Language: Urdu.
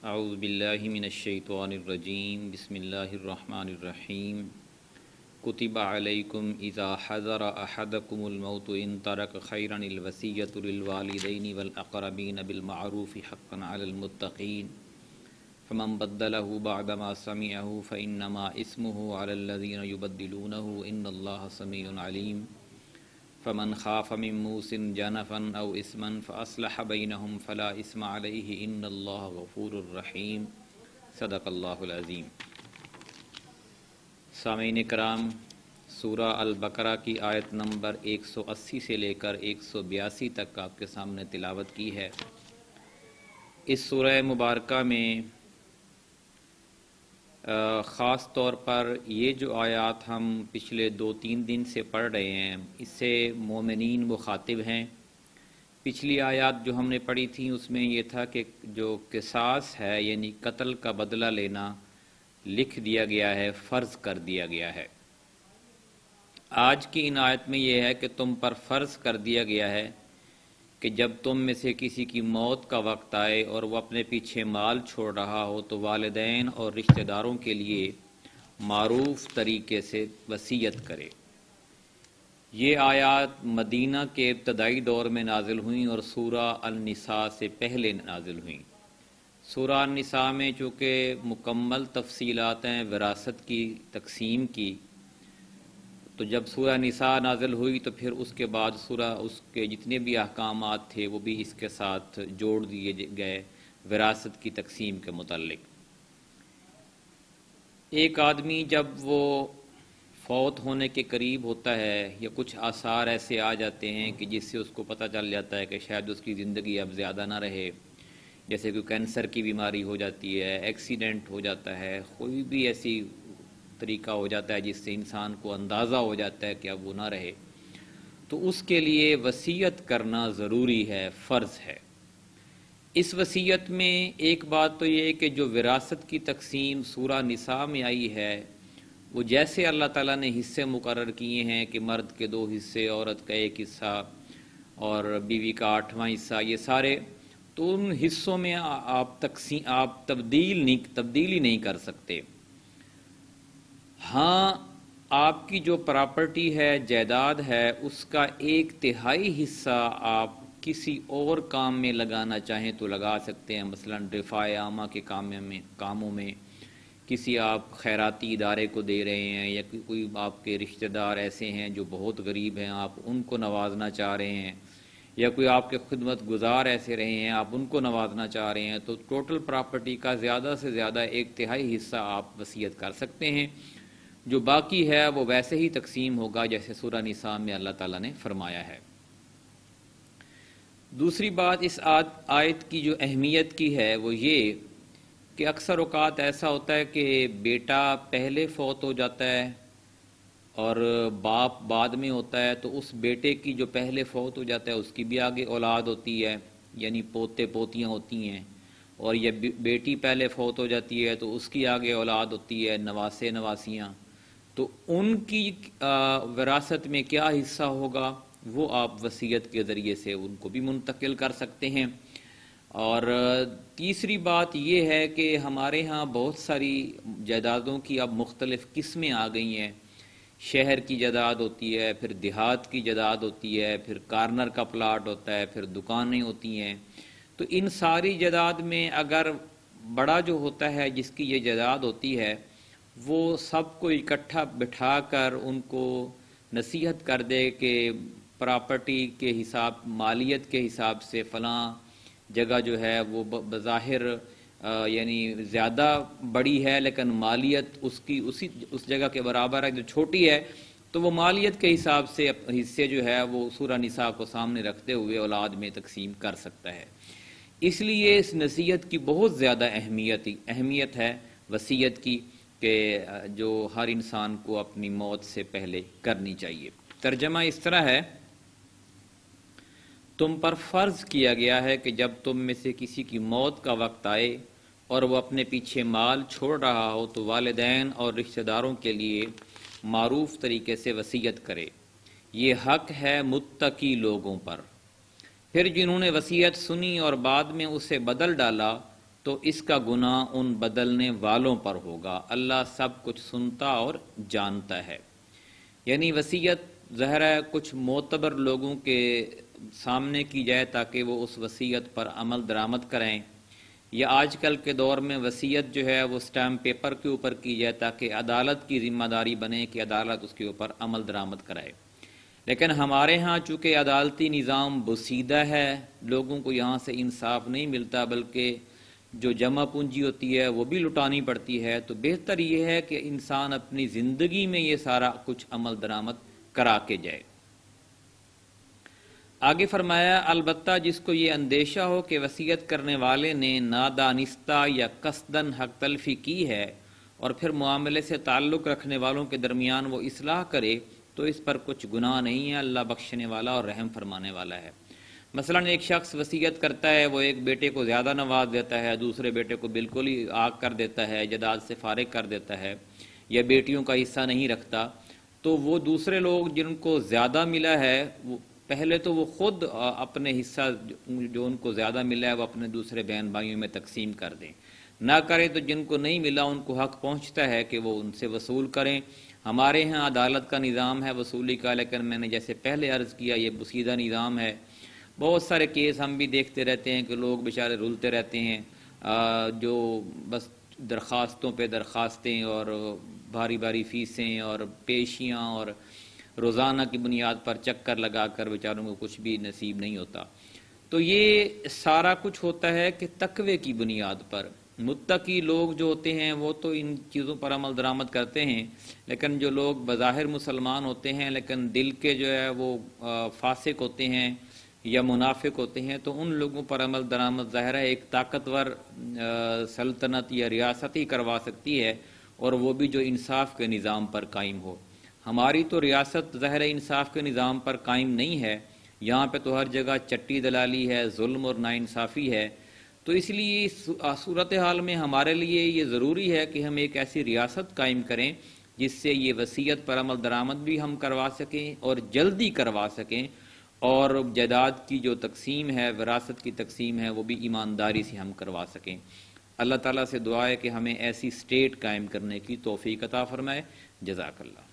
اعوذ باللہ من الشیطان الرجیم بسم اللہ الرحمن الرحیم کتب علیکم اذا حضر احدکم الموت ان ترک خیرا الوصیۃ للوالدین والاقربین بالمعروف حقا علی المتقین فمن بدلہ بعدما سمعہ فانما اسمہ علی الذین یبدلونہ ان اللہ سمیع علیم فمن خاف من موص جنفا او اثما فاصلح بینہم فلا اثم علیہ ان اللہ غفور الرحیم صدق اللہ العظیم۔ سامعین کرام، سورہ البقرہ کی آیت نمبر 180 سے لے کر 182 تک آپ کے سامنے تلاوت کی ہے۔ اس سورہ مبارکہ میں خاص طور پر یہ جو آیات ہم پچھلے 2-3 دن سے پڑھ رہے ہیں، اس سے مومنین مخاطب ہیں۔ پچھلی آیات جو ہم نے پڑھی تھیں اس میں یہ تھا کہ جو قصاص ہے یعنی قتل کا بدلہ لینا لکھ دیا گیا ہے، فرض کر دیا گیا ہے۔ آج کی ان آیت میں یہ ہے کہ تم پر فرض کر دیا گیا ہے کہ جب تم میں سے کسی کی موت کا وقت آئے اور وہ اپنے پیچھے مال چھوڑ رہا ہو تو والدین اور رشتہ داروں کے لیے معروف طریقے سے وصیت کرے۔ یہ آیات مدینہ کے ابتدائی دور میں نازل ہوئیں اور سورہ النساء سے پہلے نازل ہوئیں۔ سورہ النساء میں چونکہ مکمل تفصیلات ہیں وراثت کی تقسیم کی، تو جب سورہ نساء نازل ہوئی تو پھر اس کے بعد سورہ اس کے جتنے بھی احکامات تھے وہ بھی اس کے ساتھ جوڑ دیے گئے وراثت کی تقسیم کے متعلق۔ ایک آدمی جب وہ فوت ہونے کے قریب ہوتا ہے یا کچھ آثار ایسے آ جاتے ہیں کہ جس سے اس کو پتہ چل جاتا ہے کہ شاید اس کی زندگی اب زیادہ نہ رہے، جیسے کوئی کینسر کی بیماری ہو جاتی ہے، ایکسیڈنٹ ہو جاتا ہے، کوئی بھی ایسی طریقہ ہو جاتا ہے جس سے انسان کو اندازہ ہو جاتا ہے کہ اب وہ نہ رہے، تو اس کے لیے وصیت کرنا ضروری ہے، فرض ہے۔ اس وصیت میں ایک بات تو یہ ہے کہ جو وراثت کی تقسیم سورہ نساء میں آئی ہے وہ جیسے اللہ تعالیٰ نے حصے مقرر کیے ہیں کہ مرد کے 2 حصے، عورت کا 1 حصہ اور بیوی کا 8واں حصہ، یہ سارے تو ان حصوں میں آپ تبدیلی نہیں کر سکتے۔ ہاں، آپ کی جو پراپرٹی ہے، جائیداد ہے، اس کا 1/3 حصہ آپ کسی اور کام میں لگانا چاہیں تو لگا سکتے ہیں، مثلا رفاع عامہ کے کاموں میں کسی آپ خیراتی ادارے کو دے رہے ہیں، یا کوئی آپ کے رشتہ دار ایسے ہیں جو بہت غریب ہیں، آپ ان کو نوازنا چاہ رہے ہیں، یا کوئی آپ کے خدمت گزار ایسے رہے ہیں آپ ان کو نوازنا چاہ رہے ہیں، تو ٹوٹل پراپرٹی کا زیادہ سے زیادہ 1/3 حصہ آپ وصیت کر سکتے ہیں۔ جو باقی ہے وہ ویسے ہی تقسیم ہوگا جیسے سورہ نساء میں اللہ تعالیٰ نے فرمایا ہے۔ دوسری بات اس آیت کی جو اہمیت کی ہے وہ یہ کہ اکثر اوقات ایسا ہوتا ہے کہ بیٹا پہلے فوت ہو جاتا ہے اور باپ بعد میں ہوتا ہے، تو اس بیٹے کی جو پہلے فوت ہو جاتا ہے اس کی بھی آگے اولاد ہوتی ہے، یعنی پوتے پوتیاں ہوتی ہیں، اور یہ بیٹی پہلے فوت ہو جاتی ہے تو اس کی آگے اولاد ہوتی ہے، نواسے نواسیاں، تو ان کی وراثت میں کیا حصہ ہوگا وہ آپ وصیت کے ذریعے سے ان کو بھی منتقل کر سکتے ہیں۔ اور تیسری بات یہ ہے کہ ہمارے ہاں بہت ساری جائیدادوں کی اب مختلف قسمیں آ گئی ہیں۔ شہر کی جائیداد ہوتی ہے، پھر دیہات کی جائیداد ہوتی ہے، پھر کارنر کا پلاٹ ہوتا ہے، پھر دکانیں ہوتی ہیں۔ تو ان ساری جائیداد میں اگر بڑا جو ہوتا ہے جس کی یہ جائیداد ہوتی ہے وہ سب کو اکٹھا بٹھا کر ان کو نصیحت کر دے کہ پراپرٹی کے حساب، مالیت کے حساب سے فلاں جگہ جو ہے وہ بظاہر یعنی زیادہ بڑی ہے لیکن مالیت اس جگہ کے برابر ہے جو چھوٹی ہے، تو وہ مالیت کے حساب سے حصے جو ہے وہ سورہ نساء کو سامنے رکھتے ہوئے اولاد میں تقسیم کر سکتا ہے۔ اس لیے اس نصیحت کی بہت زیادہ اہمیت ہے وصیت کی، کہ جو ہر انسان کو اپنی موت سے پہلے کرنی چاہیے۔ ترجمہ اس طرح ہے، تم پر فرض کیا گیا ہے کہ جب تم میں سے کسی کی موت کا وقت آئے اور وہ اپنے پیچھے مال چھوڑ رہا ہو تو والدین اور رشتہ داروں کے لیے معروف طریقے سے وصیت کرے، یہ حق ہے متقی لوگوں پر۔ پھر جنہوں نے وصیت سنی اور بعد میں اسے بدل ڈالا تو اس کا گناہ ان بدلنے والوں پر ہوگا۔ اللہ سب کچھ سنتا اور جانتا ہے۔ یعنی وصیت ظاہر ہے کچھ معتبر لوگوں کے سامنے کی جائے تاکہ وہ اس وصیت پر عمل درآمد کریں، یا آج کل کے دور میں وصیت جو ہے وہ اسٹیمپ پیپر کے اوپر کی جائے تاکہ عدالت کی ذمہ داری بنے کہ عدالت اس کے اوپر عمل درآمد کرائے۔ لیکن ہمارے ہاں چونکہ عدالتی نظام بسیدہ ہے، لوگوں کو یہاں سے انصاف نہیں ملتا، بلکہ جو جمع پونجی ہوتی ہے وہ بھی لٹانی پڑتی ہے، تو بہتر یہ ہے کہ انسان اپنی زندگی میں یہ سارا کچھ عمل درآمد کرا کے جائے۔ آگے فرمایا البتہ جس کو یہ اندیشہ ہو کہ وصیت کرنے والے نے نادانستہ یا قصدن حق تلفی کی ہے اور پھر معاملے سے تعلق رکھنے والوں کے درمیان وہ اصلاح کرے تو اس پر کچھ گناہ نہیں ہے، اللہ بخشنے والا اور رحم فرمانے والا ہے۔ مثلا ایک شخص وصیت کرتا ہے، وہ ایک بیٹے کو زیادہ نواز دیتا ہے، دوسرے بیٹے کو بالکل ہی آگ کر دیتا ہے، جائیداد سے فارغ کر دیتا ہے، یا بیٹیوں کا حصہ نہیں رکھتا، تو وہ دوسرے لوگ جن کو زیادہ ملا ہے وہ پہلے تو وہ خود اپنے حصہ جو ان کو زیادہ ملا ہے وہ اپنے دوسرے بہن بھائیوں میں تقسیم کر دیں، نہ کریں تو جن کو نہیں ملا ان کو حق پہنچتا ہے کہ وہ ان سے وصول کریں۔ ہمارے ہاں عدالت کا نظام ہے وصولی کا، لیکن میں نے جیسے پہلے عرض کیا یہ بسیدہ نظام ہے۔ بہت سارے کیس ہم بھی دیکھتے رہتے ہیں کہ لوگ بیچارے رلتے رہتے ہیں، جو بس درخواستوں پہ درخواستیں اور بھاری بھاری فیسیں اور پیشیاں اور روزانہ کی بنیاد پر چکر لگا کر بیچاروں کو کچھ بھی نصیب نہیں ہوتا۔ تو یہ سارا کچھ ہوتا ہے کہ تقوی کی بنیاد پر۔ متقی لوگ جو ہوتے ہیں وہ تو ان چیزوں پر عمل درآمد کرتے ہیں، لیکن جو لوگ بظاہر مسلمان ہوتے ہیں لیکن دل کے جو ہے وہ فاسق ہوتے ہیں یا منافق ہوتے ہیں، تو ان لوگوں پر عمل درآمد ظاہر ہے ایک طاقتور سلطنت یا ریاست ہی کروا سکتی ہے، اور وہ بھی جو انصاف کے نظام پر قائم ہو۔ ہماری تو ریاست ظاہر انصاف کے نظام پر قائم نہیں ہے، یہاں پہ تو ہر جگہ چٹی دلالی ہے، ظلم اور ناانصافی ہے۔ تو اس لیے صورتحال میں ہمارے لیے یہ ضروری ہے کہ ہم ایک ایسی ریاست قائم کریں جس سے یہ وصیت پر عمل درآمد بھی ہم کروا سکیں اور جلدی کروا سکیں، اور جائیداد کی جو تقسیم ہے، وراثت کی تقسیم ہے، وہ بھی ایمانداری سے ہم کروا سکیں۔ اللہ تعالیٰ سے دعا ہے کہ ہمیں ایسی اسٹیٹ قائم کرنے کی توفیق عطا فرمائے۔ جزاک اللہ۔